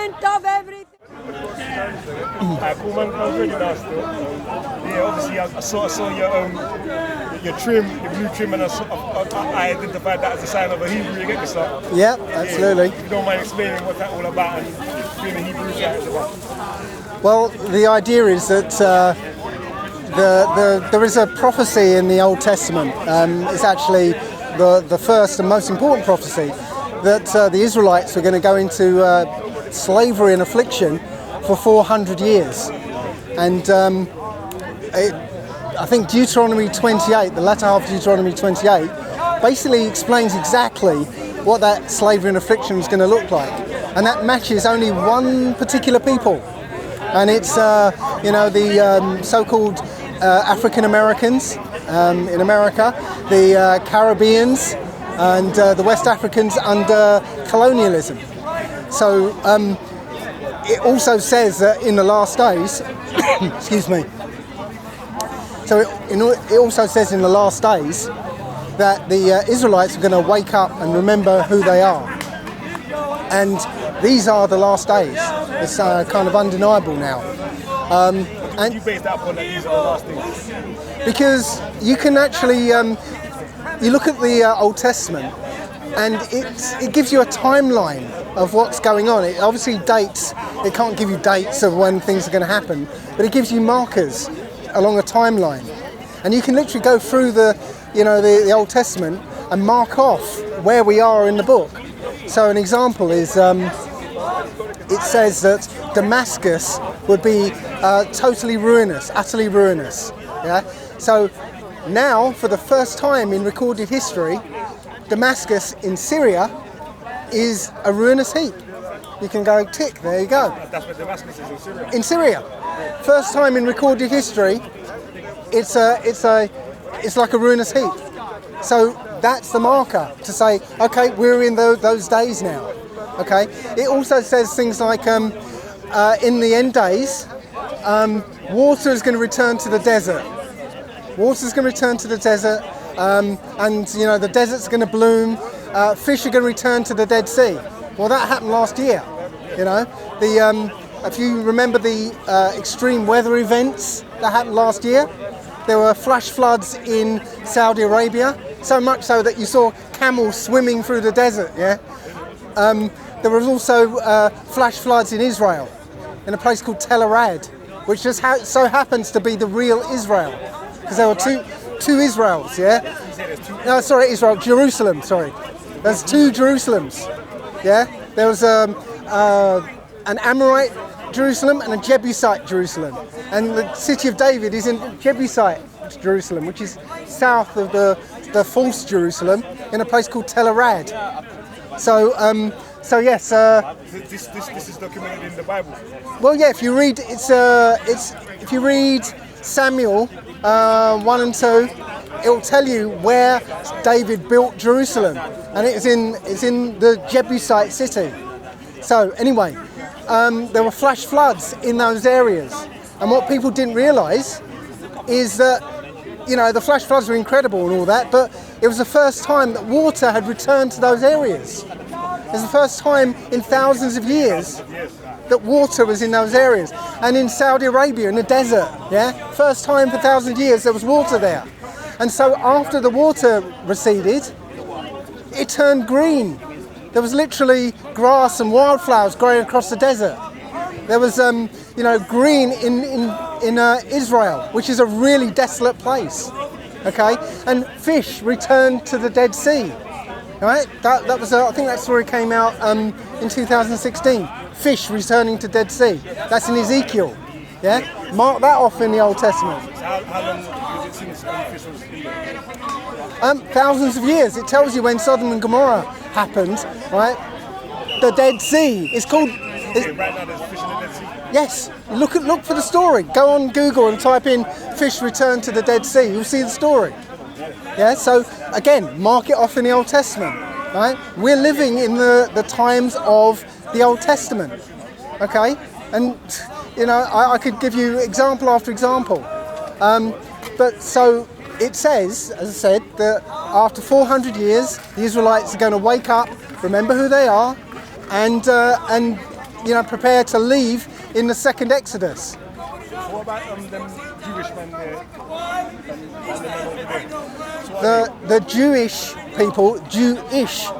of everything. Cool, man. I'm really nice still. Yeah, obviously I saw your trim, your blue trim, and I identified that as a sign of a Hebrew. You get this, like? Yeah, absolutely. Yeah, if you don't mind explaining what that's all about and being a Hebrew is about. Well, the idea is that there is a prophecy in the Old Testament. It's actually the first and most important prophecy that the Israelites were going to go into slavery and affliction for 400 years. And I think Deuteronomy 28, the latter half of Deuteronomy 28, basically explains exactly what that slavery and affliction is going to look like. And that matches only one particular people. And it's, the so-called African Americans in America, the Caribbeans, and the West Africans under colonialism. So it also says that in the last days, excuse me. So it also says in the last days that the Israelites are going to wake up and remember who they are. And these are the last days. It's kind of undeniable now. And you base that upon that these are the last days? Because you can actually, you look at the Old Testament and it gives you a timeline of what's going on. It obviously dates, it can't give you dates of when things are going to happen, but it gives you markers along a timeline. And you can literally go through the Old Testament and mark off where we are in the book. So an example is, it says that Damascus would be totally ruinous, utterly ruinous. Yeah. So now, for the first time in recorded history, Damascus in Syria is a ruinous heap. You can go tick. There you go. That's what Damascus is in Syria. In Syria, first time in recorded history, it's like a ruinous heap. So that's the marker to say, okay, we're in those days now. Okay. It also says things like, in the end days, water is going to return to the desert. Water is going to return to the desert, and the desert's going to bloom. Fish are going to return to the Dead Sea. Well, that happened last year. If you remember the extreme weather events that happened last year, there were flash floods in Saudi Arabia, so much so that you saw camels swimming through the desert. Yeah. There was also flash floods in Israel, in a place called Tel Arad, which just so happens to be the real Israel, because there were two Israels. Yeah. No, sorry, Israel, Jerusalem. Sorry, there's two Jerusalems. Yeah. There was an Amorite Jerusalem and a Jebusite Jerusalem, and the city of David is in Jebusite Jerusalem, which is south of the false Jerusalem, in a place called Tel Arad. So yes. This is documented in the Bible. Well, yeah. If you read if you read Samuel 1 and 2, it will tell you where David built Jerusalem, and it's in the Jebusite city. So anyway, there were flash floods in those areas, and what people didn't realise is that the flash floods were incredible and all that, but it was the first time that water had returned to those areas. It was the first time in thousands of years that water was in those areas. And in Saudi Arabia, in the desert, yeah, first time for 1,000 years there was water there. And so after the water receded, it turned green. There was literally grass and wildflowers growing across the desert. There was, green in Israel, which is a really desolate place. Okay, and fish returned to the Dead Sea. Right, that was I think that story came out in 2016. Fish returning to Dead Sea. That's in Ezekiel. Yeah, mark that off in the Old Testament. How long was it since fish was eaten? Thousands of years. It tells you when Sodom and Gomorrah happened. Right, the Dead Sea. It's called. Right now there's fish in the Dead Sea. Yes, look for the story. Go on Google and type in "fish return to the Dead Sea." You'll see the story. Yeah, so again, mark it off in the Old Testament, right? We're living in the times of the Old Testament, okay? And, I could give you example after example. But so it says, as I said, that after 400 years, the Israelites are going to wake up, remember who they are, and prepare to leave in the second Exodus. What about them Jewish men there? The Jewish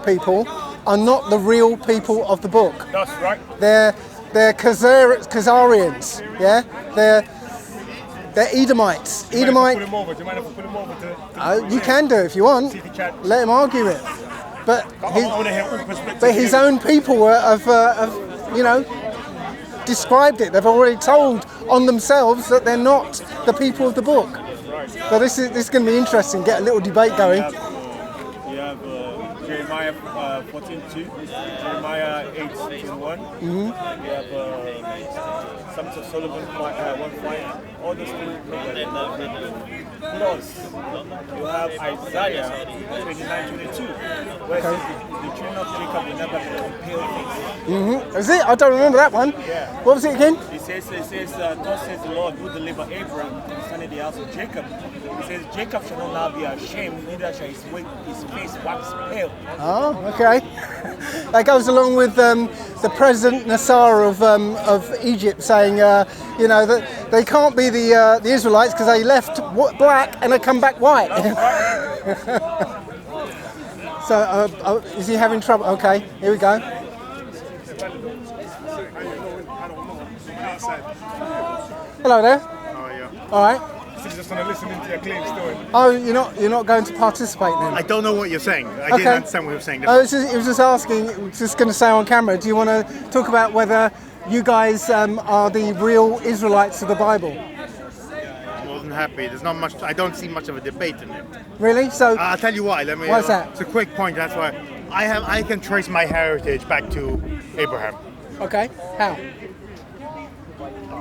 people are not the real people of the book. That's right. They're Khazarians, yeah? They're Edomites. Do you mind if I put him over to You can do if you want. see if he can? Let him argue it. But I want to hear all perspectives. But his own people have described it. They've already told on themselves that they're not the people of the book. So this is going to be interesting. Get a little debate going. We have Jeremiah 14:2, Jeremiah 8:1. We have Psalms of Solomon 1:5. All those things. Plus, you have Isaiah 29:22, where it says the children of Jacob will never become pale faced. Is it? I don't remember that one. Yeah. What was it again? It says, God says the Lord who delivered Abraham concerning the house of Jacob. It says, Jacob shall not now be ashamed, neither shall his face wax pale. Oh, okay. That goes along with the President Nasser of Egypt saying, that they can't be the Israelites because they left black and they come back white. So, is he having trouble? Okay, here we go. Hello there. How are you? All right. He's just going to listen into your claim story. Oh, you're not going to participate then? I don't know what you're saying. I Okay. didn't understand what you were saying. It was just asking. It was just going to say on camera. Do you want to talk about whether you guys are the real Israelites of the Bible? I wasn't happy. There's not much. I don't see much of a debate in it. Really? So I'll tell you why. Why's that? It's a quick point. That's why I can trace my heritage back to Abraham, okay. How?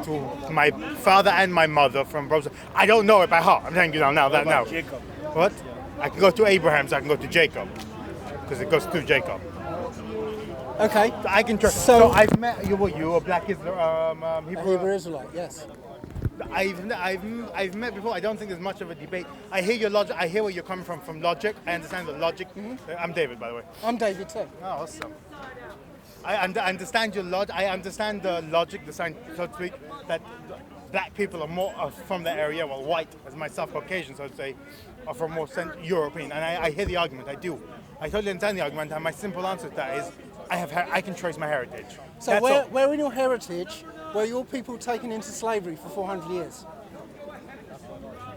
to my father and my mother from brothers. I don't know it by heart. I'm telling you now. Jacob. What? I can go to Abraham, so I can go to Jacob, because it goes through Jacob. Okay. I can trace. So- So I've met you. You a black Hebrew? Hebrew Israelite. Yes. I've met before. I don't think there's much of a debate. I hear your logic. I hear where you're coming from logic. I understand the logic. I'm David, by the way. I'm David too. Oh, awesome. I understand your logic. I understand the logic, the science, so to speak, that black people are more from the area, well, white, as myself, Caucasian, so to say, are from more European. And I hear the argument. I do. I totally understand the argument. And my simple answer to that is, I can trace my heritage. So That's all. where in your heritage were your people taken into slavery for 400 years?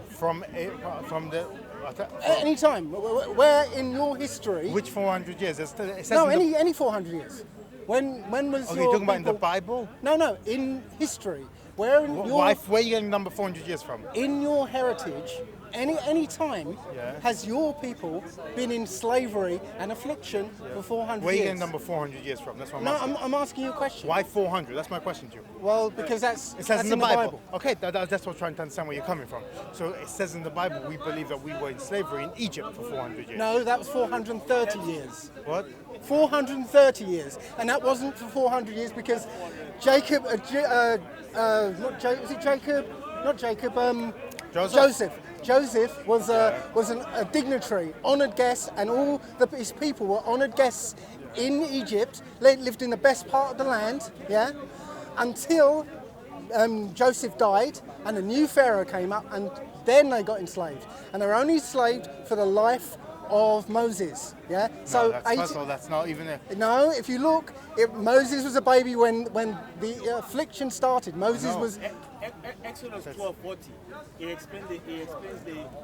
From the. At any time. Where in your history? Which 400 years? It says No, in the- any 400 years. When was Okay, your you're talking about in the people- Bible? No, in history. Where in your Where are you getting number 400 years from? in your heritage, any time Yeah. has your people been in slavery and affliction for 400 Where are you years? getting number 400 years from? That's what I'm No, asking. I'm asking you a question. Why 400? That's my question to you. Well, because It says that's in the Bible. Okay, that's what I'm trying to understand where you're coming from. So it says in the Bible, we believe that we were in slavery in Egypt for 400 years. No, that was 430 years. What? 430 years, and that wasn't for 400 years because Jacob, was it Jacob? Not Jacob. Joseph. Joseph was a dignitary, honoured guest, and all his people were honoured guests in Egypt. They lived in the best part of the land, yeah, until Joseph died and a new pharaoh came up, and then they got enslaved, and they were only enslaved for the life of Moses, yeah. So first of all, that's not even a. No, if you look, Moses was a baby when the affliction started. Moses No. was. Exodus 12:40, he explains the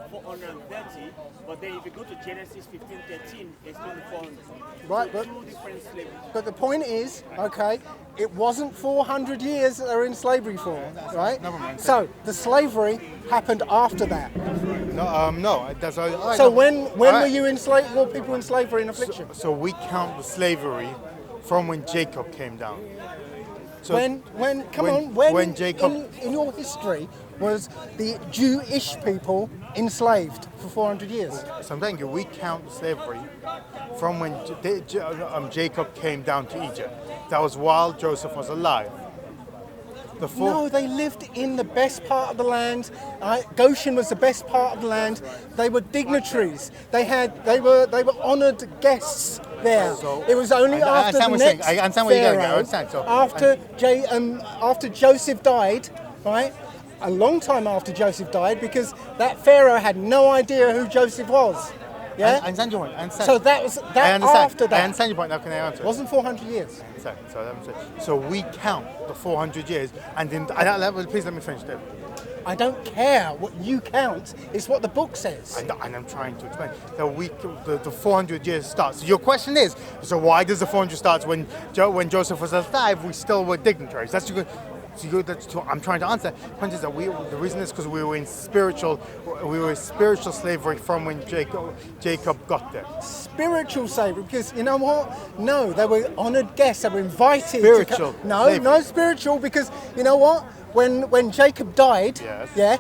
430, but then if you go to Genesis 15:13, it explains the 400. Right, So but- two different slavery. But the point is, okay, it wasn't 400 years that they were in slavery for, right? Never mind. So the slavery happened after that. No. That's all. So when were you enslaved? Were people in slavery and affliction? So we count the slavery from when Jacob came down. So When Jacob. in your history was the Jewish people enslaved for 400 years? So I'm telling you, we count slavery from when Jacob came down to Egypt. That was while Joseph was alive. No, they lived in the best part of the land. Goshen was the best part of the land. They were dignitaries. They were honoured guests there. So- It was only I after the understand what you're next saying. I understand where you're going. I Pharaoh, understand. So- after Joseph died, right? A long time after Joseph died, because that Pharaoh had no idea who Joseph was. Yeah. I understand your point. I understand. So that was that I understand. after that. I understand your point. Now can I answer? It wasn't 400 years. So we count the 400 years, and then please let me finish there. I don't care what you count. It's what the book says. And I'm trying to explain that the 400 years starts. So your question is, so why does the 400 start when Joseph was alive? We still were dignitaries. That's I'm trying to answer. The point is that the reason is because we were in spiritual slavery from when Jacob got there. Spiritual slavery, because you know what? No, they were honoured guests. They were invited. Spiritual slavery. No spiritual, because you know what? When Jacob died, Yes. yeah,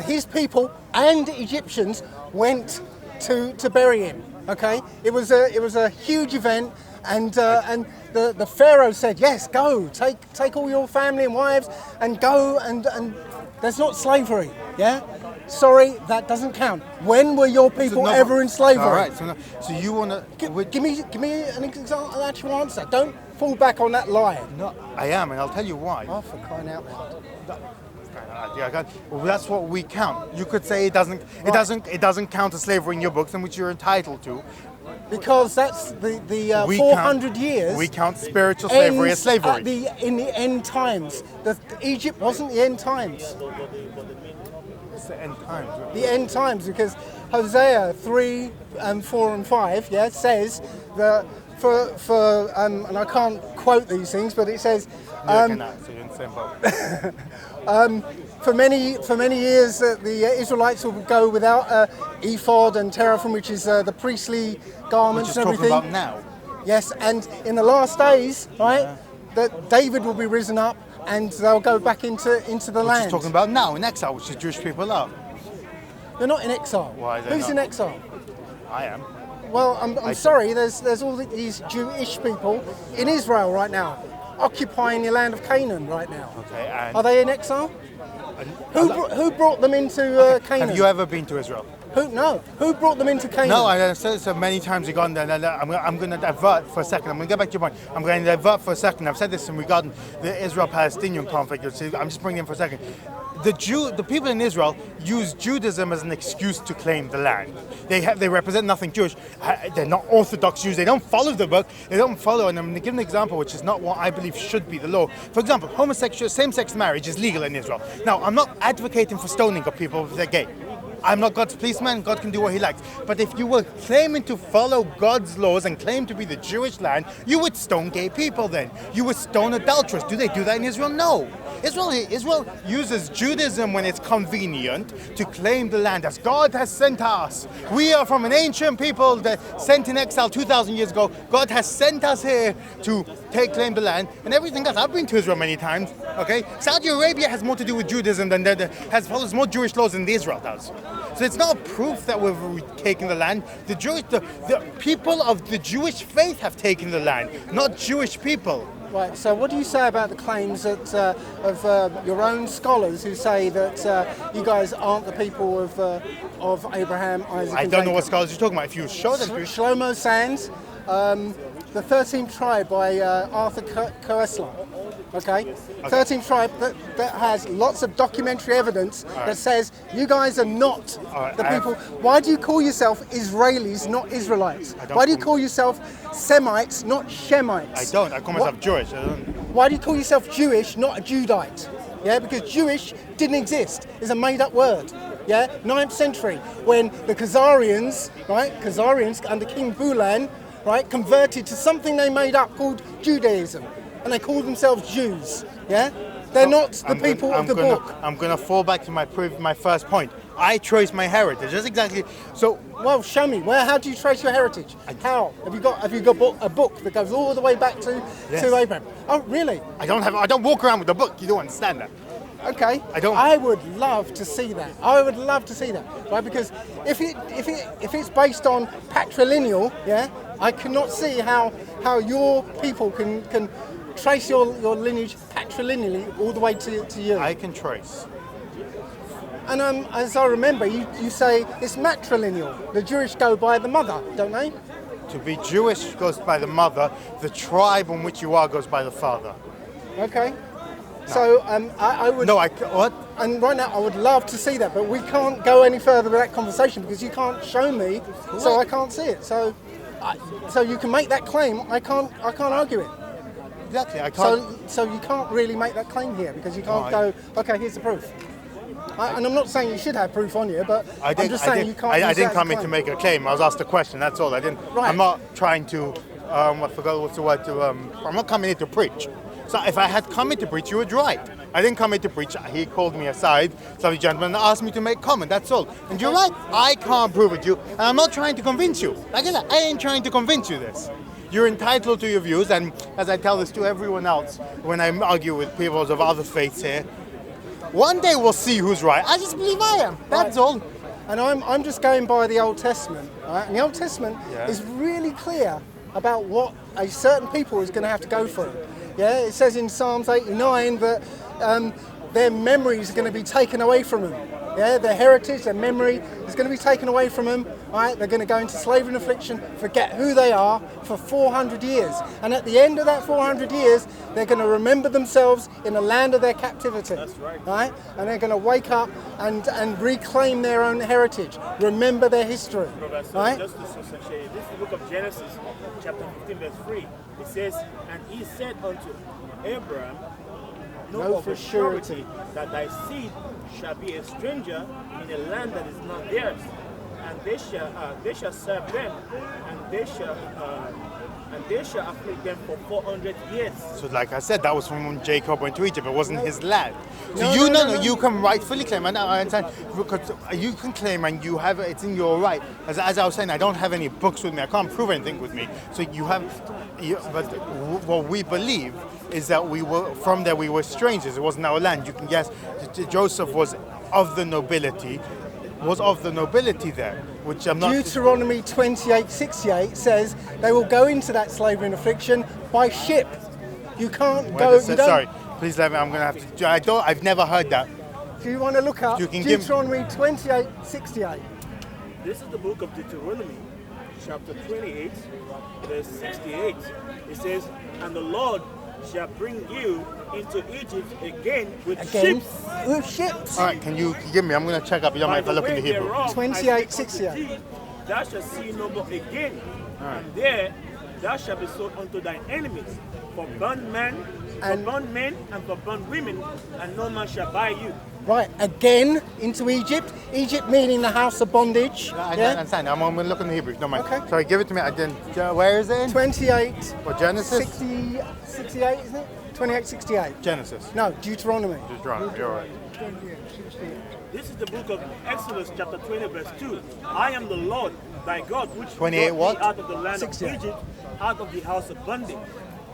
his people and Egyptians went to bury him. Okay, it was a huge event, and the Pharaoh said, yes, go, take all your family and wives and go, and there's not slavery. Yeah. Sorry, that doesn't count. When were your people ever in slavery? All right. So you wanna Give me an example, an actual answer. Don't fall back on that lie. No, I am, and I'll tell you why. Oh, for crying out loud! Well, that's what we count. You could say it doesn't count as slavery in your books, in which you're entitled to. Because that's the We 400 count, years. We count spiritual slavery as ends slavery. in the end times. Egypt wasn't the end times. It's the end times. The end times, because Hosea 3 and 4 and 5, yeah, says that for and I can't quote these things, but it says So you're in the same boat. for many years the Israelites will go without ephod and teraphim, which is the priestly garments Which is and everything. talking about now. Yes, and in the last days, right, that David will be risen up and they'll go back into the Which land. is talking about now in exile, which the Jewish people are. They're not in exile. Why are they Who's not? in exile? I am. Well, I'm sorry. There's all these Jewish people in Israel right now, occupying the land of Canaan right now. Okay. And Are they in exile? Who brought them into Canaan? have you ever been to Israel? Who brought them into Canaan? No, I've said so many times you've gone there. I'm going to divert for a second. I'm going to get back to your point. I'm going to divert for a second. I've said this in regarding the Israel-Palestinian conflict. I'm just bringing it in for a second. The people in Israel use Judaism as an excuse to claim the land. They represent nothing Jewish. They're not Orthodox Jews. They don't follow the book. They don't follow. And I'm going to give an example, which is not what I believe should be the law. For example, same-sex marriage is legal in Israel. Now, I'm not advocating for stoning of people if they're gay. I'm not God's policeman. God can do what he likes. But if you were claiming to follow God's laws and claim to be the Jewish land, you would stone gay people then. You would stone adulterers. Do they do that in Israel? No. Israel uses Judaism when it's convenient to claim the land as God has sent us. We are from an ancient people that sent in exile 2,000 years ago. God has sent us here to claim the land and everything else. I've been to Israel many times. Okay, Saudi Arabia has more to do with Judaism than follows more Jewish laws than Israel does. So it's not proof that we've taken the land. The people of the Jewish faith have taken the land, not Jewish people. Right, so what do you say about the claims of your own scholars who say that you guys aren't the people of Abraham, Isaac, I and don't know what Jacob? scholars you're talking about. If you show them to me. Shlomo Sands, the 13th Tribe by Arthur Koestler. Okay? 13th Tribe that has lots of documentary evidence that says you guys are not the people. Why do you call yourself Israelis, not Israelites? Why do you call yourself Semites, not Shemites? I don't. I call myself Jewish. I don't. Why do you call yourself Jewish, not a Judite? Yeah, because Jewish didn't exist. It's a made-up word. Yeah, 9th century, when the Khazarians, right, under King Bulan, right, converted to something they made up called Judaism. And they call themselves Jews, yeah? They're not the people of the book. I'm going to fall back to my first point. I trace my heritage. That's exactly. So, well, show me. How do you trace your heritage? How? Have you got a book that goes all the way back to Abraham? Oh, really? I don't walk around with a book. You don't understand that. Okay. I would love to see that. Right? Because if it's based on patrilineal, yeah, I cannot see how your people can trace your lineage patrilineally all the way to you. I can trace. And as I remember, you say it's matrilineal. The Jewish go by the mother, don't they? To be Jewish goes by the mother. The tribe on which you are goes by the father. Okay. So I would. No, what? And right now, I would love to see that, but we can't go any further with that conversation because you can't show me, so I can't see it. So you can make that claim. I can't argue it. Exactly. I can't. So you can't really make that claim here because you can't go. Okay, here's the proof. And I'm not saying you should have proof on you, but I'm just saying you can't. I didn't come in to make a claim. I was asked a question. That's all. I didn't. Right. I'm not trying to. I forgot what's the word to. I'm not coming here to preach. So if I had come in to preach, you would right. I didn't come in to preach. He called me aside, lovely gentleman, and asked me to make comment. That's all. And you're right. I can't prove it to you, and I'm not trying to convince you. Like I said, I ain't trying to convince you this. You're entitled to your views, and as I tell this to everyone else when I argue with people of other faiths here, one day we'll see who's right. I just believe I am. That's all. And I'm just going by the Old Testament, right? And the Old Testament is really clear about what a certain people is going to have to go through. Yeah, it says in Psalms 89 that their memories are going to be taken away from them. Yeah, their heritage, their memory is going to be taken away from them. Right? They're going to go into slavery and affliction, forget who they are for 400 years. And at the end of that 400 years, they're going to remember themselves in the land of their captivity. That's right. And they're going to wake up and reclaim their own heritage, remember their history. Right? Just to substantiate, this is the book of Genesis, chapter 15, verse 3. It says, and he said unto Abraham, know for surety that thy seed shall be a stranger in a land that is not theirs, and they shall serve them, and they shall afflict them for 400 years. So, like I said, that was from when Jacob went to Egypt. It wasn't his land. So No. you can rightfully claim, and I understand because you can claim, and you have it's in your right. As I was saying, I don't have any books with me. I can't prove anything with me. So but what we believe is that we were strangers. It wasn't our land. You can guess Joseph was of the nobility there, which I'm not. Deuteronomy 28:68 says they will go into that slavery and affliction by ship. You can't go. Sorry, please let me. I'm going to have to. I've never heard that. Do you want to look up You can Deuteronomy 28:68? This is the book of Deuteronomy, chapter 28, verse 68. It says, and the Lord shall bring you into Egypt again with ships. With ships. All right, can you give me? I'm going to check up. You don't mind if I look in the Hebrew. 28:68. Thou shalt see no more again, and there thou shalt be sold unto thine enemies for bondmen, and for bondwomen, and no man shall buy you. Right, again into Egypt. Egypt meaning the house of bondage. I understand. I'm going to look in the Hebrew. Don't mind. Okay. Sorry, give it to me. I didn't. Where is it in? 28. What, Genesis? 68, isn't it? 28:68. Genesis. No, Deuteronomy. Deuteronomy. You're right. This is the book of Exodus, chapter 20, verse 2. I am the Lord, thy God, which 28 brought what? thee out of the land 68. of Egypt, out of the house of bondage.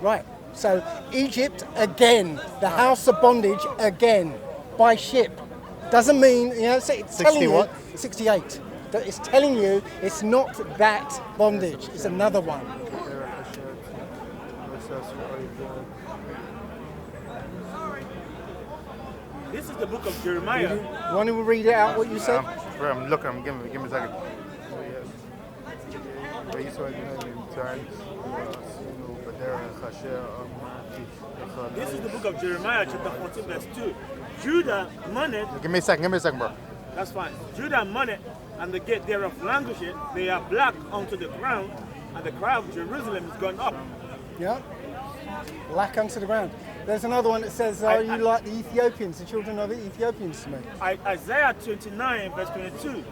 Right. So Egypt again, the house of bondage again, by ship. Doesn't mean it's telling 60 you what? 68. That it's telling you it's not that bondage. It's another one. This is the book of Jeremiah. You want to read it out what you said? I'm looking. Give me a second. This is the book of Jeremiah, chapter 14, verse 2. Judah mourned. Give me a second, bro. That's fine. Judah mourned, and the gate thereof languisheth. They are black unto the ground, and the cry of Jerusalem is gone up. Yeah. Black unto the ground. There's another one that says, "Are you like the Ethiopians, the children of the Ethiopians to me?" Isaiah 29, verse 22.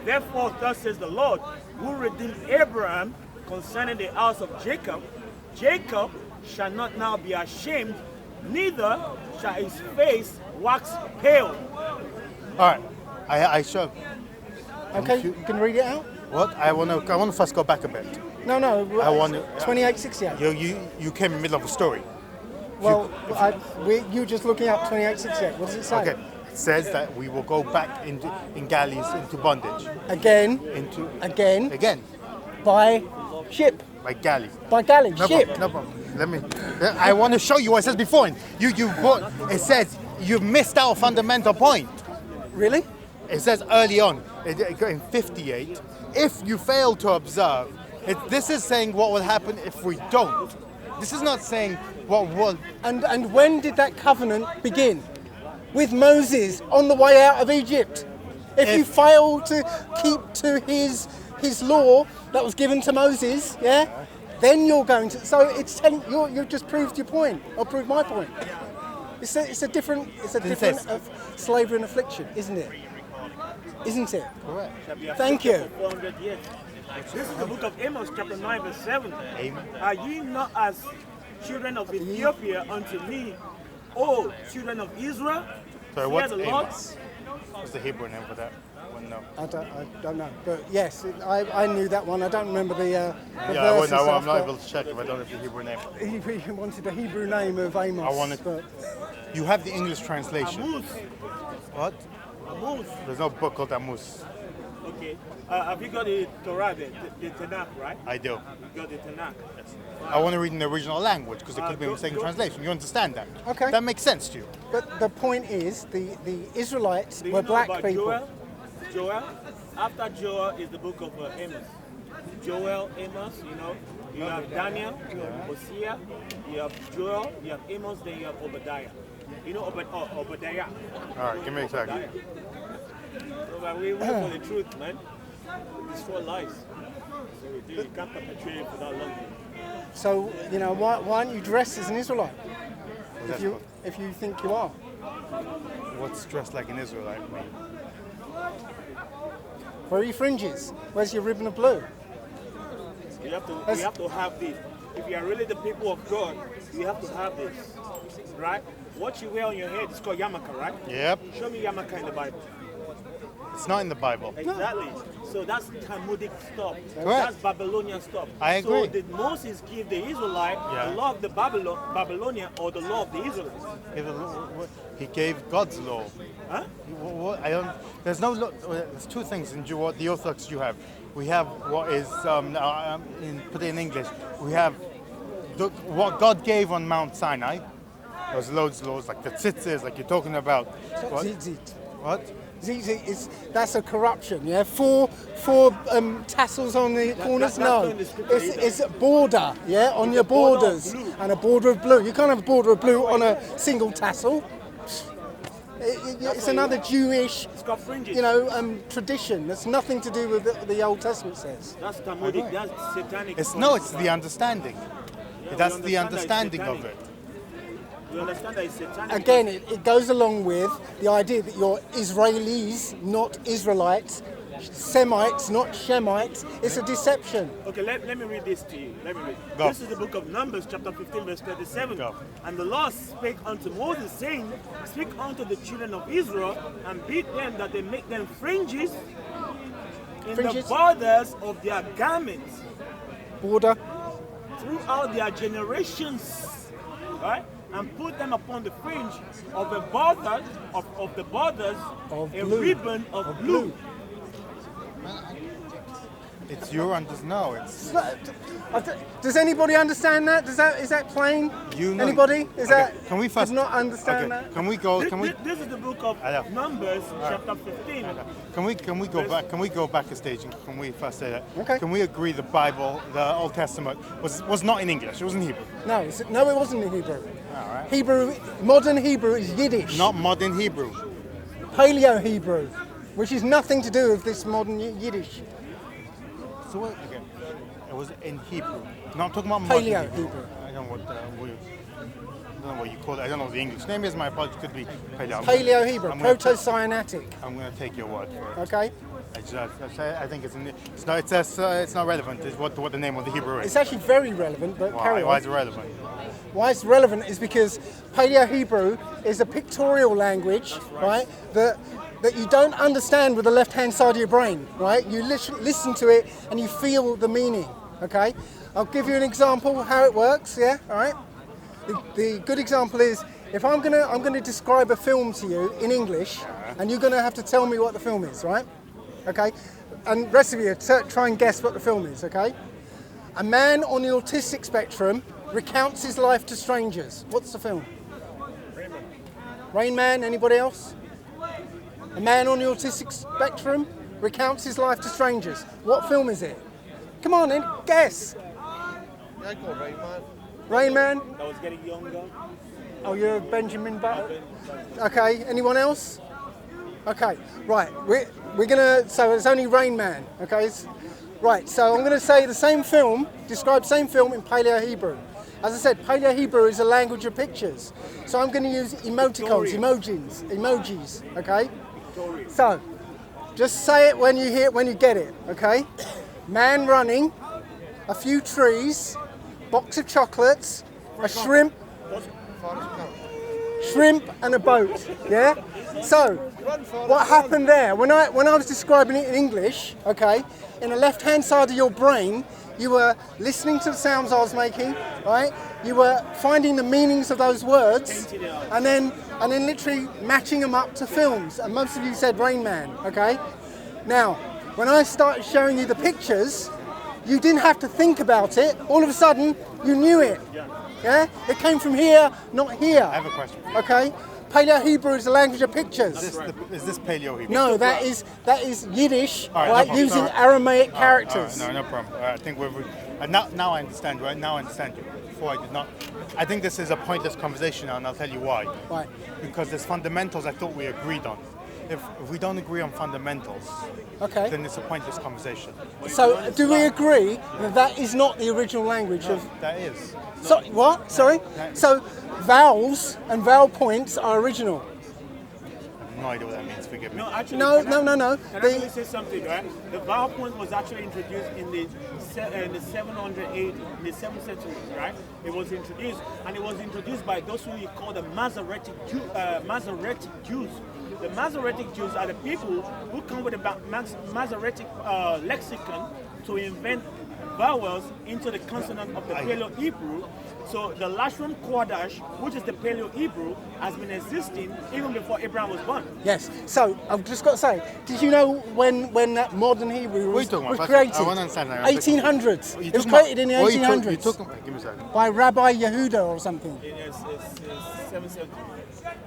Therefore, thus says the Lord, who redeemed Abraham concerning the house of Jacob. Jacob shall not now be ashamed, neither shall his face wax pale. All right, I show. Okay, you can read it out. What? I want to first go back a bit. No. I want to. 28:68. You came in the middle of a story. Well, you just looking up 28:68. What does it say? Okay. It says that we will go back in galleys into bondage. Again. Again. By ship. By galleys. By galley. No ship. problem. No problem. Let me. I want to show you what it says before. It says you've missed out a fundamental point. Really? It says early on in 58, if you fail to observe This is saying what will happen if we don't. This is not saying what will. And when did that covenant begin? With Moses on the way out of Egypt. If you fail to keep to his law that was given to Moses, then you're going to. So it's you've just proved your point, or proved my point. It's a different of slavery and affliction, isn't it? Isn't it? Correct. Thank you. 400 years. This is the book of Amos, chapter 9, verse 7. Are ye not as children of Ethiopia unto me, O children of Israel? So what's the Lord? Amos? What's the Hebrew name for that? No. I don't know, but yes, I knew that one. I don't remember the verses. I'm not able to check if I don't have the Hebrew name. He wanted the Hebrew name of Amos. You have the English translation. Amos. What? Amos. There's no book called Amos. Okay. Have you got the Torah, the Tanakh, right? I do. You got the Tanakh. Yes. I want to read in the original language because it could be a mistaken translation. You understand that? Okay. That makes sense to you. But the point is, the Israelites Do you were know black about people. Joel? After Joel is the book of Amos. Joel, Amos, you have Daniel, you have Hosea, you have Joel, you have Amos, then you have Obadiah. You know Obadiah? All right, give me a second. So we wait for the truth, man. Destroy lies. So we do. You can't perpetrate it for that long. So, why aren't you dressed as an Israelite? If you think you are. What's dressed like an Israelite mean? Where are your fringes? Where's your ribbon of blue? You have to have this. If you are really the people of God, you have to have this. Right? What you wear on your head is called yarmulke, right? Yep. Show me yarmulke in the Bible. It's not in the Bible. Exactly. So that's Talmudic stuff. Correct. That's Babylonian stuff. I agree. So did Moses give the Israelite the law of the Babylonian or the law of the Israelites? He gave God's law. Huh? I don't. There's no. There's two things in Jew. What the Orthodox Jew have. We have what is put it in English. We have what God gave on Mount Sinai. There's loads of laws like the tzitzis, like you're talking about. What? Zit. What? That's a corruption, yeah? Four tassels on the corners? No. It's a border, yeah? On your borders. And a border of blue. You can't have a border of blue on a single tassel. It's another Jewish, tradition. That's nothing to do with the Old Testament says. That's Talmudic, that's satanic. It's the understanding. That's the understanding of it. You understand that it's satanic? Again, it goes along with the idea that you're Israelis, not Israelites, Semites, not Shemites. It's a deception. Okay, let me read this to you. Go. This is the book of Numbers, chapter 15, verse 37. Go. And the Lord spake unto Moses, saying, Speak unto the children of Israel, and bid them that they make them fringes in the borders of their garments. Border. Throughout their generations. Right? And put them upon the fringe of the borders of the borders of a blue. ribbon of blue. It's your no. It's. Does anybody understand that? Is that plain? Anybody? Is that? Can we first does not understand that? Can we go? This is the book of Numbers, chapter 15. Can we go back? Can we go back a stage and can we first say that? Okay. Can we agree the Bible, the Old Testament, was not in English? It was in Hebrew. No, it wasn't in Hebrew. All right. Hebrew, modern Hebrew is Yiddish. Not modern Hebrew. Paleo Hebrew, which is nothing to do with this modern Yiddish. So again, it was in Hebrew. No, I'm talking about modern Paleo Hebrew. Hebrew. I don't know what you call it. I don't know what the English name is. My apologies. Could be Paleo. Paleo Hebrew, Proto-Cyanatic. I'm going to take your word for it. Okay. I think it's not relevant. It's what the name of the Hebrew is. It's actually very relevant, but carry on. Why is it relevant? Why it's relevant is because Paleo Hebrew is a pictorial language, right? That you don't understand with the left-hand side of your brain, right? You listen to it and you feel the meaning, okay? I'll give you an example how it works, yeah? All right? The good example is if I'm gonna describe a film to you in English, and you're gonna have to tell me what the film is, right? Okay? And the rest of you try and guess what the film is, okay? A man on the autistic spectrum recounts his life to strangers. What's the film? Rain Man. Anybody else? A man on the autistic spectrum recounts his life to strangers. What film is it? Come on in, guess. I go Rain Man. Rain Man. I was getting younger. Oh, you're Benjamin Button. Okay. Anyone else? Okay. Right. We're gonna. So it's only Rain Man. Okay. Right. So I'm gonna say the same film. Describe same film in Paleo Hebrew. As I said, Paleo Hebrew is a language of pictures. So I'm going to use emoticons, emojis. Okay. So just say it when you hear, when you get it. Okay. Man running, a few trees, box of chocolates, a shrimp and a boat. Yeah. So what happened there? When I was describing it in English, okay, in the left-hand side of your brain, you were listening to the sounds I was making, right? You were finding the meanings of those words, and then literally matching them up to films. And most of you said Rain Man, okay? Now, when I started showing you the pictures, you didn't have to think about it. All of a sudden, you knew it. Yeah? It came from here, not here. I have a question. Okay? Paleo Hebrew is a language of pictures. Is this Paleo Hebrew? No, that is Yiddish, All right, right? no problem. Using All right. Aramaic characters. No problem. I think now I understand. Right now I understand you. Before I did not. I think this is a pointless conversation, and I'll tell you why. Right. Because there's fundamentals I thought we agreed on. If we don't agree on fundamentals, Okay. then it's a pointless conversation. So, do we agree that that is not the original language of? That is. So what? Sorry. So, vowels and vowel points are original. I have no idea what that means. Forgive me. No, actually, No. Can I really say something, right? The vowel point was actually introduced in the 708, in the 7th century, right? It was introduced, and it was introduced by those who we call the Masoretic Jews. The Masoretic Jews are the people who come with a Masoretic lexicon to invent vowels into the consonant of the Paleo Hebrew. So the Lashon Kodash, which is the Paleo Hebrew, has been existing even before Abraham was born. Yes. So I've just got to say, did you know when that modern Hebrew was created? I want to understand that. 1800s. It was created in the 1800s Give me a second. by Rabbi Yehuda or something. It's 770.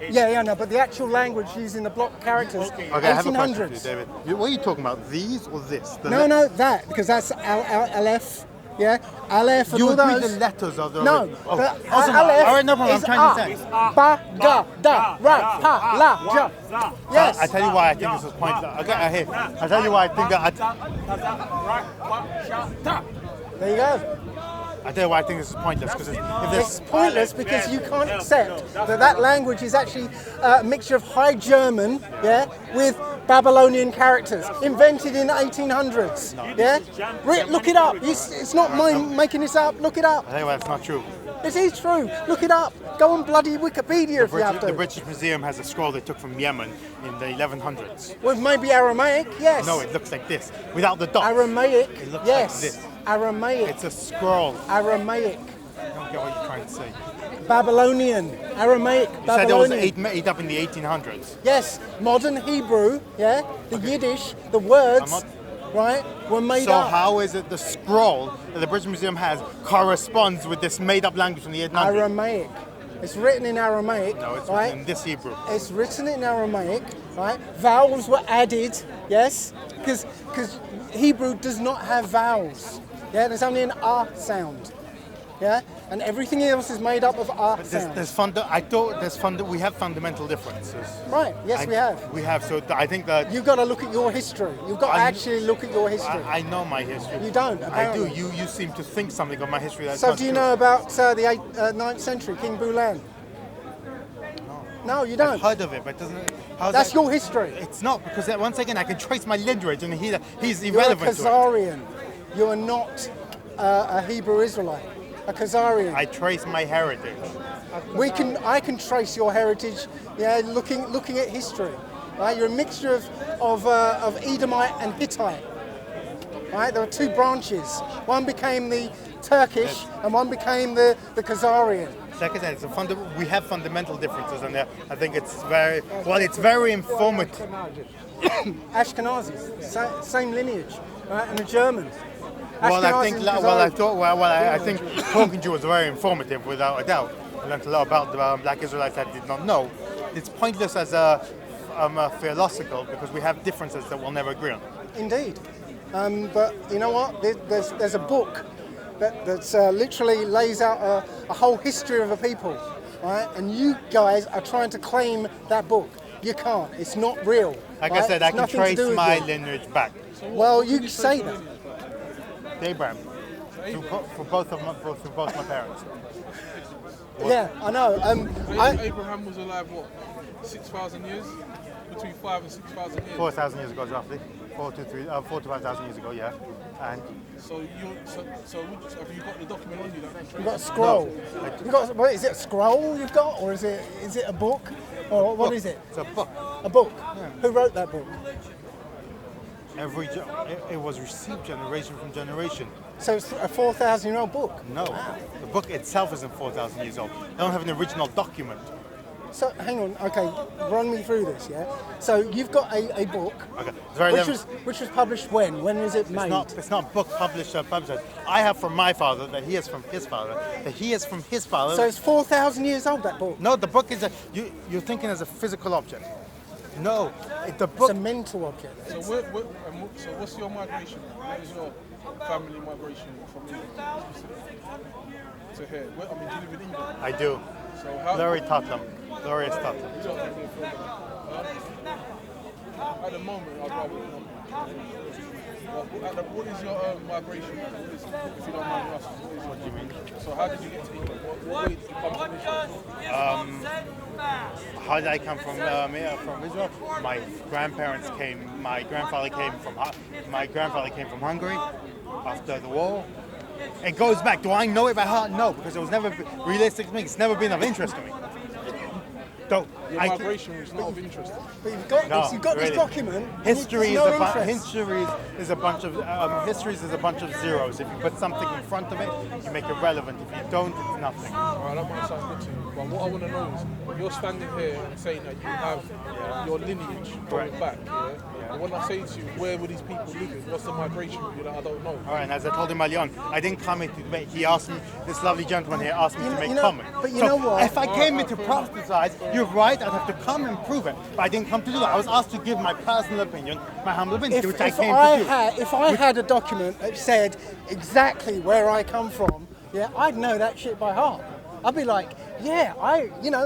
Yeah, no, but the actual language using the block characters, Okay, I have a question for you, 1800s. David. What are you talking about? These or this? No, that, because that's Aleph, yeah? Aleph and You all agree those. the letters are the... No, Oh, the awesome. Aleph All right, no problem. I'm is trying to understand. Ba, ga, da, ra, pa, la, ja. Yes. I tell you why I think this is pointless. Okay, I hear. I tell you why I think that... There you go. I tell you why I think this is pointless. Because if It's there's... pointless because you can't accept that language is actually a mixture of High German, yeah, with Babylonian characters, invented in the 1800s. Yeah, look it up. It's not mine making this up. Look it up. I tell you why it's not true. It is true. Look it up. Go on bloody Wikipedia if you have The to. British Museum has a scroll they took from Yemen in the 1100s. With maybe Aramaic, yes. No, it looks like this, without the dot. Aramaic, It looks yes. like this. Aramaic. It's a scroll. Aramaic. I don't get what you're trying to say. Babylonian. Aramaic. You said it was Babylonian. made up in the 1800s. Yes, modern Hebrew, yeah, the Yiddish, the words, right, were made So up. how is it the scroll that the British Museum has corresponds with this made-up language from the 1800s? Aramaic. It's written in Aramaic, No, it's right? written in this Hebrew. It's written in Aramaic, right? Vowels were added, yes, because Hebrew does not have vowels. Yeah, there's only an R sound. Yeah, and everything else is made up of R sounds. We have fundamental differences. Right? Yes, we have. We have. So I think that You've got to look at your history. You've got to actually look at your history. I know my history. You don't, I do. apparently. You seem to think something of my history that's So not do you true. know about the 9th century, King Bulan? No, you don't. I've heard of it, but doesn't. How's That's that? your history. It's not, because once again I can trace my lineage and he's You're a irrelevant to it. Khazarian. You are not a Hebrew Israelite. A Khazarian. I trace my heritage. I can trace your heritage. Yeah, looking at history. Right, you're a mixture of Edomite and Hittite. Right, there were two branches. One became the Turkish, and one became the Khazarian. Like I said, we have fundamental differences, and I think it's very informative. Ashkenazis, same lineage, right, and a German. I think talking to you was very informative, without a doubt. I learned a lot about the Black Israelites I did not know. It's pointless as a philosophical, because we have differences that we'll never agree on. Indeed. But you know what? There's a book that's literally lays out a whole history of a people, right? And you guys are trying to claim that book. You can't. It's not real. Like right? I said, I It's can nothing to trace do with my you. lineage back. Well, you say that. Abraham. For both my parents. Yeah, I know. Abraham was alive, what, 6,000 years? Between 5,000 and 6,000 years? 4,000 years ago, roughly. 4 to 5,000 years ago, yeah. And So have you got the document on you? You've got a scroll. You've got, what, is it a scroll you've got, or is it a book? Or what is it? it's a book. A book. Who wrote that book? It was received generation from generation. So it's a 4,000-year-old book. No, the book itself isn't 4,000 years old. They don't have an original document. So hang on, okay, run me through this, yeah. So you've got a book, Okay, it's very which was published when? When was it made? It's not book published. I have from my father, that he has from his father, that he has from his father. So it's 4,000 years old, that book. No, the book is you're thinking as a physical object. No, the book. It's a mental object. So what's your migration? What is your family migration from England to here? Do you live in England? I do. So how? Glorious Tottenham. At the moment, I'd rather what is your migration? If you don't mind me asking, what do you mean? So how did you get to England? What way did you come from Israel? How did I come from Israel? My grandfather came from Hungary after the war. It goes back. Do I know it by heart? No, because it was never realistic to me. It's never been of interest to me. So Your migration was not of interest. But you've got this. You've got this document. History and is it's no interest. is a bunch of zeros. If you put something in front of it, you make it relevant. If you don't, it's nothing. Alright, that might sound good to you. But what I want to know is, you're standing here and saying that you have your lineage going back. Yeah? And when I say to you, where were these people living? What's the migration? You're like, I don't know. All right, and as I told him earlier on, I didn't come here to debate. He asked me, this lovely gentleman here asked me to make comment. But you know what? If I came here to proselytize, you're right, I'd have to come and prove it. But I didn't come to do that. I was asked to give my personal opinion, my humble opinion, which I came to do. If I had a document that said exactly where I come from, yeah, I'd know that shit by heart. I'd be like, yeah,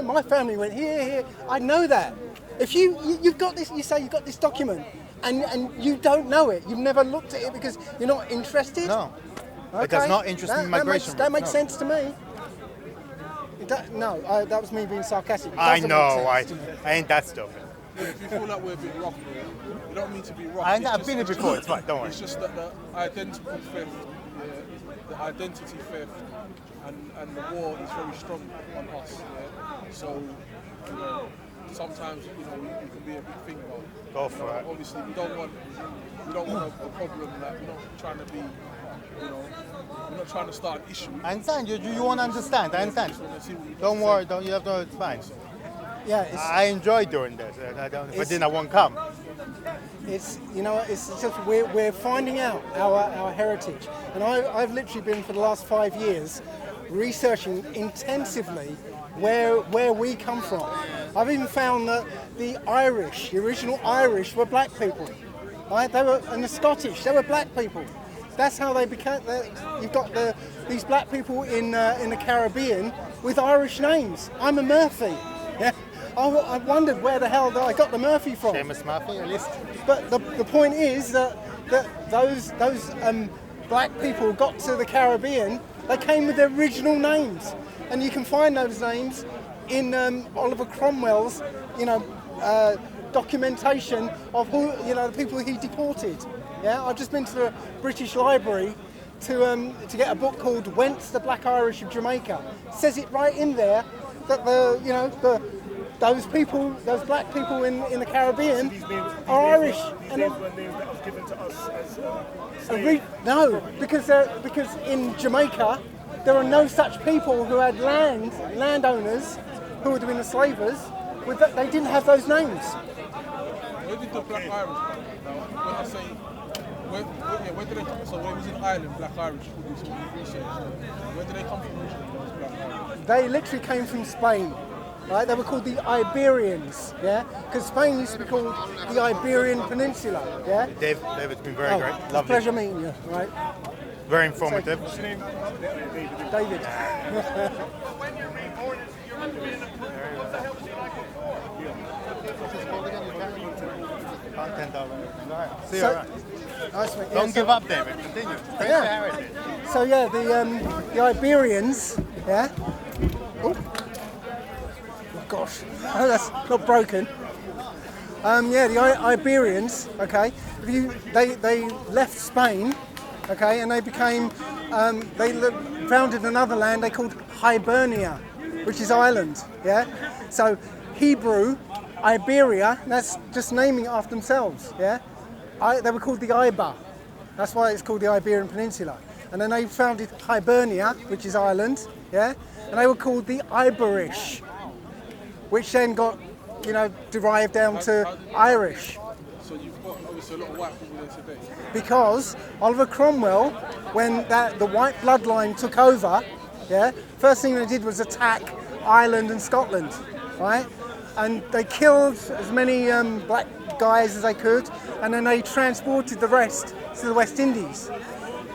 my family went here. I'd know that. If you've got this, you say you've got this document, and you don't know it, you've never looked at it because you're not interested. No, okay. it does not interest me in migration. That makes sense to me. That was me being sarcastic. I know, I ain't that stupid. If you feel like we're a bit rough, you don't mean to be rough. I've been here before, it's fine, don't worry. It's just that the identical theft, the identity theft, and the war is very strong on us. Yeah? So, sometimes we can be a big thing about it. Go for it. Obviously, we don't want a problem that we're not trying to be. We're not trying to start an issue. I understand. You want to understand. I understand. Don't worry. You have to. It's fine. Yeah, I enjoy doing this. If I didn't, I won't come. It's just we're finding out our heritage, and I've literally been for the last 5 years researching intensively where we come from. I've even found that the original Irish, were black people, right? And the Scottish, they were black people. That's how they became. You've got these black people in the Caribbean with Irish names. I'm a Murphy. Yeah. I wondered where the hell I got the Murphy from. Seamus Murphy, at least. But the point is that those black people got to the Caribbean. They came with their original names, and you can find those names in Oliver Cromwell's, documentation of who the people he deported. Yeah, I've just been to the British Library to get a book called "Whence the Black Irish of Jamaica." It says it right in there that those black people in the Caribbean are Irish. These names were names that was given to us as no, because in Jamaica there are no such people who had landowners who would have been the slavers. They didn't have those names. Where did the Black Irish come from? When I say, where did they come from? So when it was in Ireland, Black Irish, research. Where did they come from originally? They literally came from Spain. right? They were called the Iberians, yeah? Because Spain used to be called the Iberian Peninsula, yeah? Dave, it's been very great. It's a Lovely. pleasure meeting you, right? Very informative. What's your name? David. See you So- around. Nice, mate. Don't give up, David. Continue. Great Yeah. heritage. So yeah, the Iberians, yeah. Oh gosh, oh, that's not broken. Yeah, the Iberians, okay. They left Spain, okay, and they became founded another land they called Hibernia, which is Ireland, yeah. So Hebrew, Iberia, that's just naming it after themselves, yeah. They were called the Iber. That's why it's called the Iberian Peninsula. And then they founded Hibernia, which is Ireland, yeah? And they were called the Iberish, which then got, derived down to Irish. So you've got obviously a lot of white people there today. Because Oliver Cromwell, when the white bloodline took over, yeah, first thing they did was attack Ireland and Scotland, right? And they killed as many black guys as they could, and then they transported the rest to the West Indies.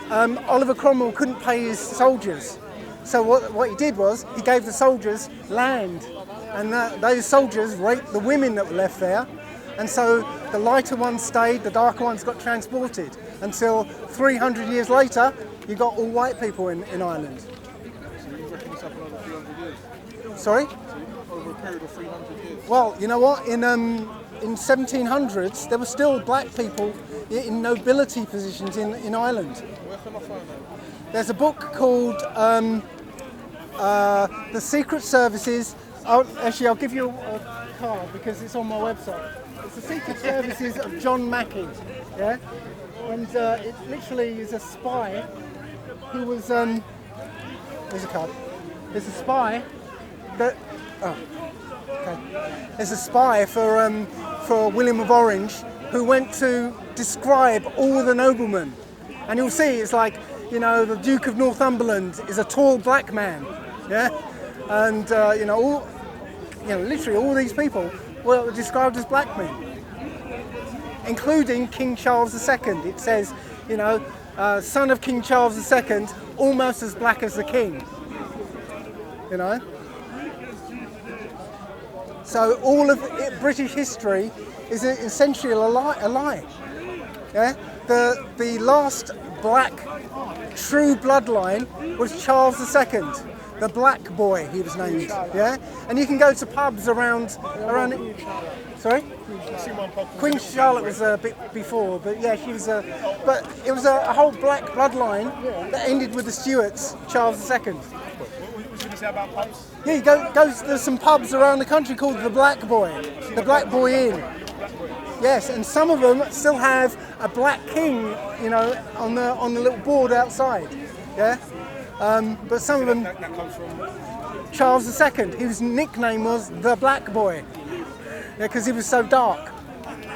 Oliver Cromwell couldn't pay his soldiers, so what he did was he gave the soldiers land, and those soldiers raped the women that were left there, and so the lighter ones stayed, the darker ones got transported, until 300 years later you got all white people in Ireland. So you reckon it's happened over 300 years? Sorry? Over a period of 300 years? Well, you know what? In 1700s, there were still black people in nobility positions in Ireland. Where can I find that? There's a book called The Secret Services. I'll give you a card because it's on my website. It's The Secret Services of John Mackey. Yeah, and it literally is a spy who was. There's a card. There's a spy that. Oh, okay. There's a spy for William of Orange who went to describe all the noblemen, and you'll see it's like, the Duke of Northumberland is a tall black man, yeah, and literally all these people were described as black men, including King Charles II. It says, son of King Charles II, almost as black as the king, So all of British history is essentially a lie. Yeah, the last black true bloodline was Charles II, the Black Boy he was named. Yeah, and you can go to pubs around. Sorry, Queen Charlotte was a bit before, but yeah, she was a. But it was a whole black bloodline that ended with the Stuarts, Charles II. What was you say about pubs? Yeah, you go. There's some pubs around the country called the Black Boy Inn. Yes, and some of them still have a black king, on the little board outside. Yeah, but some of them. That comes from. Charles II, whose nickname was the Black Boy, because he was so dark.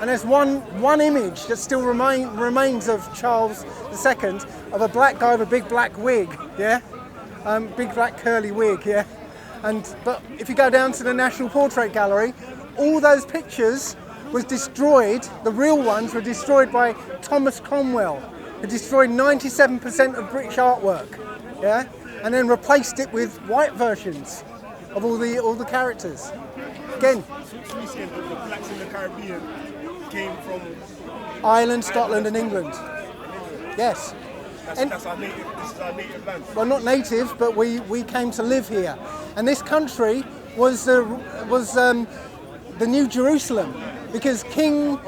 And there's one image that still remains of Charles II of a black guy with a big black wig. Yeah, big black curly wig. Yeah. But if you go down to the National Portrait Gallery, all those pictures was destroyed, the real ones were destroyed by Thomas Cromwell, who destroyed 97% of British artwork, yeah, and then replaced it with white versions of all the characters. Again, So you saying the blacks in the Caribbean came from. Ireland, Scotland and England. Yes. This is our native land. Well, not native, but we came to live here, and this country was the New Jerusalem, because King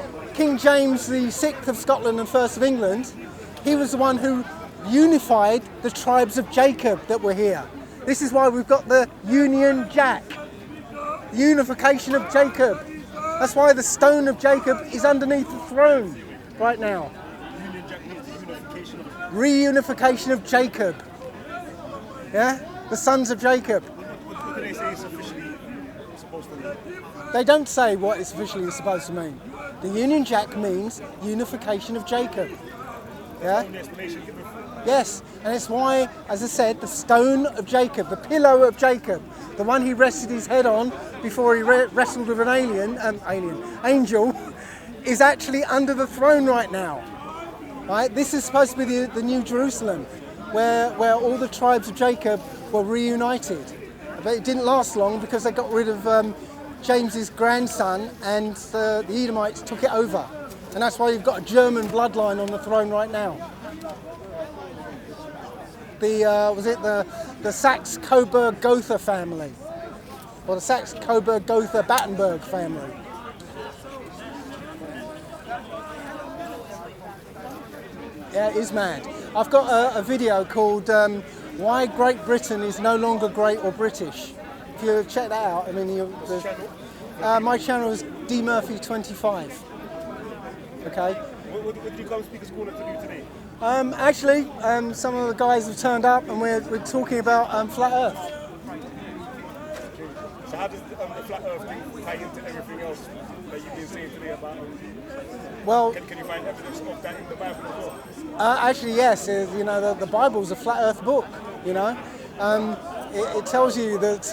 James VI of Scotland and First of England, he was the one who unified the tribes of Jacob that were here. This is why we've got the Union Jack, the unification of Jacob. That's why the stone of Jacob is underneath the throne right now. Union Jack means the unification of. Reunification of Jacob. Yeah? The sons of Jacob. What do they say it's officially supposed to mean? They don't say what it's officially supposed to mean. The Union Jack means unification of Jacob. Yeah? The explanation given for Yes, and it's why, as I said, the stone of Jacob, the pillow of Jacob, the one he rested his head on before he wrestled with an angel, is actually under the throne right now. Right? This is supposed to be the New Jerusalem, where all the tribes of Jacob were reunited. But it didn't last long because they got rid of James's grandson, and the Edomites took it over. And that's why you've got a German bloodline on the throne right now. The Saxe-Coburg-Gotha family, or the Saxe-Coburg-Gotha-Battenberg family. Yeah, it is mad. I've got a video called "Why Great Britain is No Longer Great or British." If you check that out, I mean, my channel is dmurphy25. Okay. What did you come Speakers Corner to do today? Actually, some of the guys have turned up, and we're talking about flat Earth. So how does the flat Earth thing tie into everything else that you've been saying today about? Well, can you find evidence of that in the Bible as well? Actually, yes. You know, the Bible's a flat Earth book. You know, it tells you that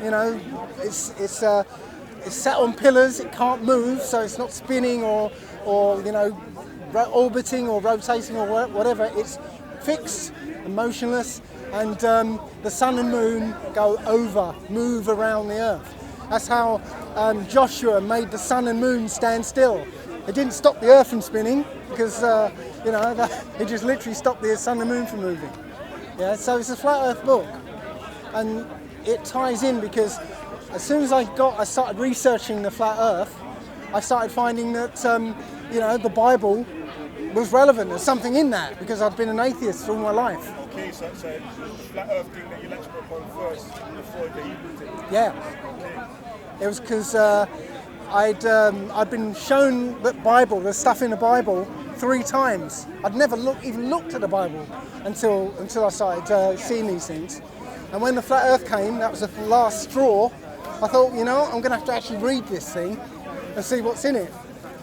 you know it's set on pillars. It can't move, so it's not spinning or you know, orbiting or rotating or whatever. It's fixed and motionless, and the sun and moon move around the earth. That's how Joshua made the sun and moon stand still. It didn't stop the earth from spinning because you know, it just literally stopped the sun and moon from moving. Yeah, so it's a flat earth book, and it ties in because as soon as I started researching the flat earth, I started finding that you know, the Bible was relevant. There's something in that because I've been an atheist all my life. Okay, so the flat earth thing that you lectured upon first before the Hebrew thing. Yeah. Okay. It was because I'd been shown the stuff in the Bible 3 times. I'd never even looked at the Bible until I started seeing these things. And when the flat earth came, that was the last straw. I thought, you know, I'm going to have to actually read this thing and see what's in it.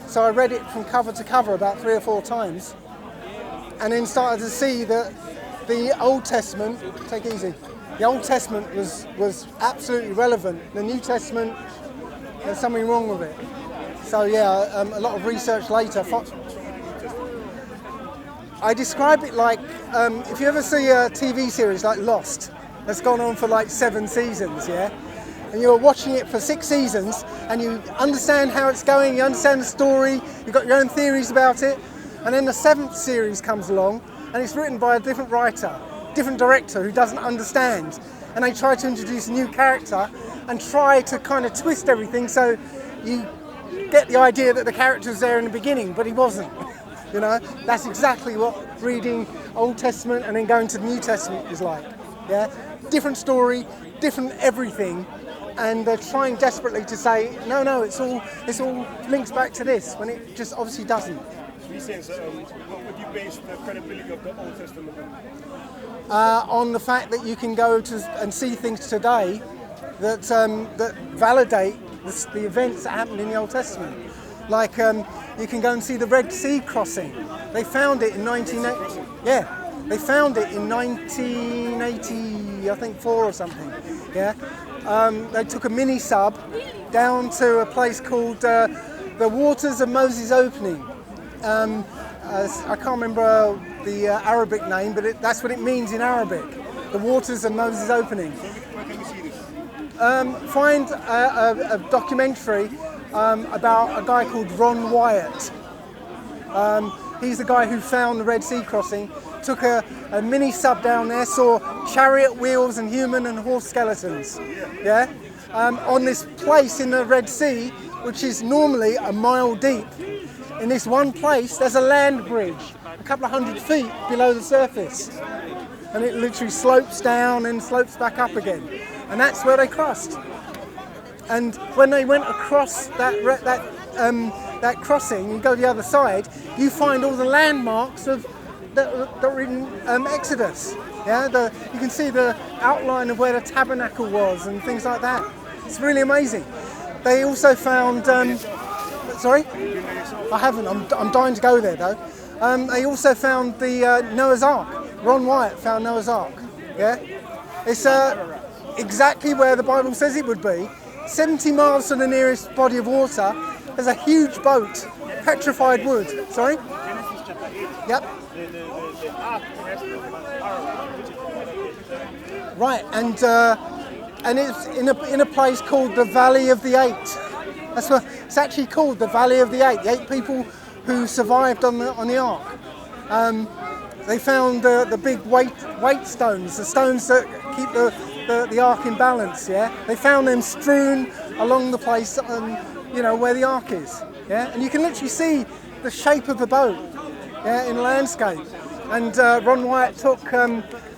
So I read it from cover to cover about 3 or 4 times, and then started to see that the Old Testament, take it easy, the Old Testament was absolutely relevant. The New Testament, there's something wrong with it. So yeah, a lot of research later. I describe it like, if you ever see a TV series like Lost, that's gone on for like 7 seasons, yeah? And you're watching it for 6 seasons, and you understand how it's going, you understand the story, you've got your own theories about it, and then the 7th series comes along, and it's written by a different writer, different director who doesn't understand, and they try to introduce a new character and try to kind of twist everything so you get the idea that the character was there in the beginning, but he wasn't. You know, that's exactly what reading Old Testament and then going to the New Testament is like. Yeah, different story, different everything. And they're trying desperately to say, no, it's all links back to this, when it just obviously doesn't. What would you base the credibility of the Old Testament on? On the fact that you can go to and see things today that validate the events that happened in the Old Testament. Like you can go and see the Red Sea crossing. They found it in 1980. Yeah, they found it in 1980, I think 4 or something. Yeah. They took a mini sub down to a place called the Waters of Moses Opening. I can't remember the Arabic name, but that's what it means in Arabic. The Waters of Moses Opening. Where can we see this? Find a documentary about a guy called Ron Wyatt. He's the guy who found the Red Sea crossing, took a mini sub down there, saw chariot wheels and human and horse skeletons. Yeah, on this place in the Red Sea, which is normally a mile deep. In this one place, there's a land bridge, a couple of 100 feet below the surface, and it literally slopes down and slopes back up again, and that's where they crossed. And when they went across that crossing, you go the other side, you find all the landmarks that were in Exodus. Yeah, you can see the outline of where the tabernacle was and things like that. It's really amazing. They also found. Sorry, I haven't. I'm dying to go there though. They also found the Noah's Ark, Ron Wyatt found Noah's Ark. Yeah, it's exactly where the Bible says it would be. 70 miles to the nearest body of water. There's a huge boat, petrified wood. Sorry. Genesis chapter 8. Yep. The ark has the Right, and it's in a place called the Valley of the Eight. That's what it's actually called, the Valley of the Eight. The 8 people who survived on the ark. They found the big weight stones, the stones that keep the ark in balance. Yeah, they found them strewn along the place, where the ark is. Yeah, and you can literally see the shape of the boat. Yeah, in landscape. And Ron Wyatt took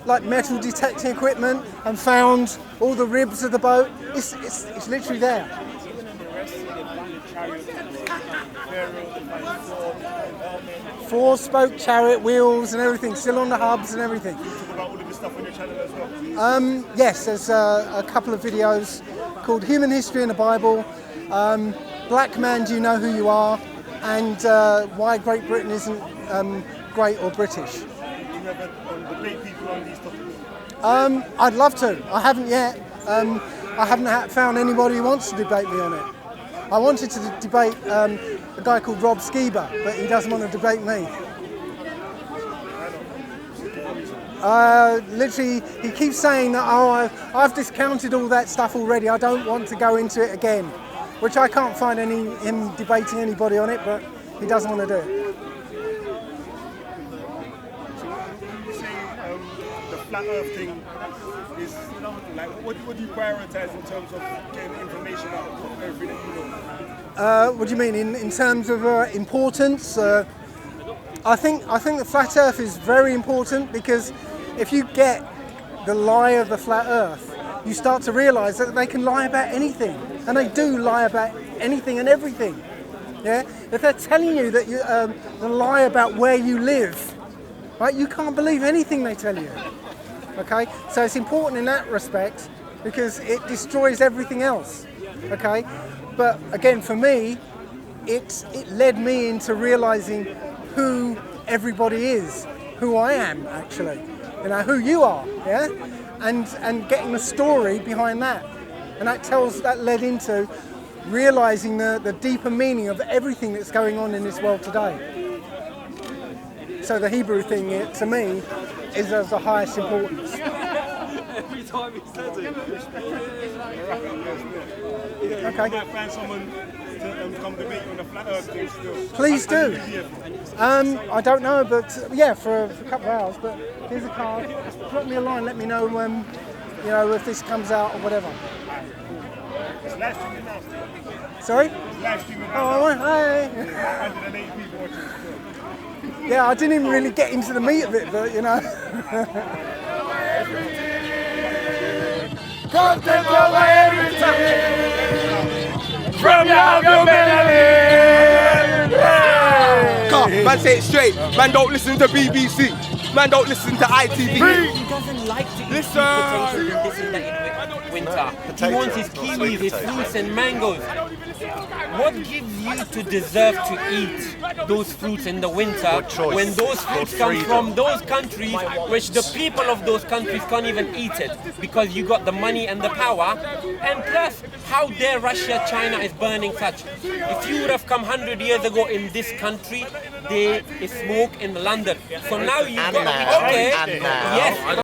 like metal detecting equipment and found all the ribs of the boat. It's literally there. Even in the rest of the chariots, Pharaoh, the 4-spoke chariot wheels and everything, still on the hubs and everything. talk about all of this stuff on your channel as well. Yes, there's a couple of videos called Human History in the Bible, Black Man, Do You Know Who You Are, and Why Great Britain Isn't Great or British. You never debate people on these topics? I'd love to. I haven't yet. I haven't found anybody who wants to debate me on it. I wanted to debate a guy called Rob Skiba, but he doesn't want to debate me. Literally, he keeps saying that, I've discounted all that stuff already, I don't want to go into it again, which I can't find him debating anybody on it, but he doesn't want to do it. You say the flat Earth thing is like, what do you prioritize in terms of getting information out of everything that you know? What do you mean in terms of importance? I think the flat Earth is very important because if you get the lie of the flat Earth, you start to realise that they can lie about anything, and they do lie about anything and everything. Yeah, if they're telling you that the lie about where you live, right, you can't believe anything they tell you. Okay, so it's important in that respect because it destroys everything else. Okay, but again, for me, it led me into realising who everybody is, who I am actually, who you are, yeah, and getting the story behind that, and that led into realising the deeper meaning of everything that's going on in this world today. So the Hebrew thing, to me, is of the highest importance. Every time he says it. Okay. You might find someone to come debate on the flat Earth thing still. Please do. I don't know, but yeah, for a couple of hours. But here's a card. Drop me a line. Let me know when, if this comes out or whatever. It's live streaming now. Sorry? It's live streaming now. Oh, hi. 108 people watching still. Yeah, I didn't even really get into the meat of it, but Content over everything from your belly. Man, say it straight. Man, don't listen to BBC. Man, don't listen to ITV. He doesn't like to eat Listen. potatoes and this and that in winter. He wants his kiwis, his fruits and mangoes. What gives you to deserve to eat those fruits in the winter when those fruits come from those countries which the people of those countries can't even eat it because you got the money and the power? And plus, how dare Russia, China is burning such? If you would have come 100 years ago in this country, there is smoke in London. So now you got, okay, yes.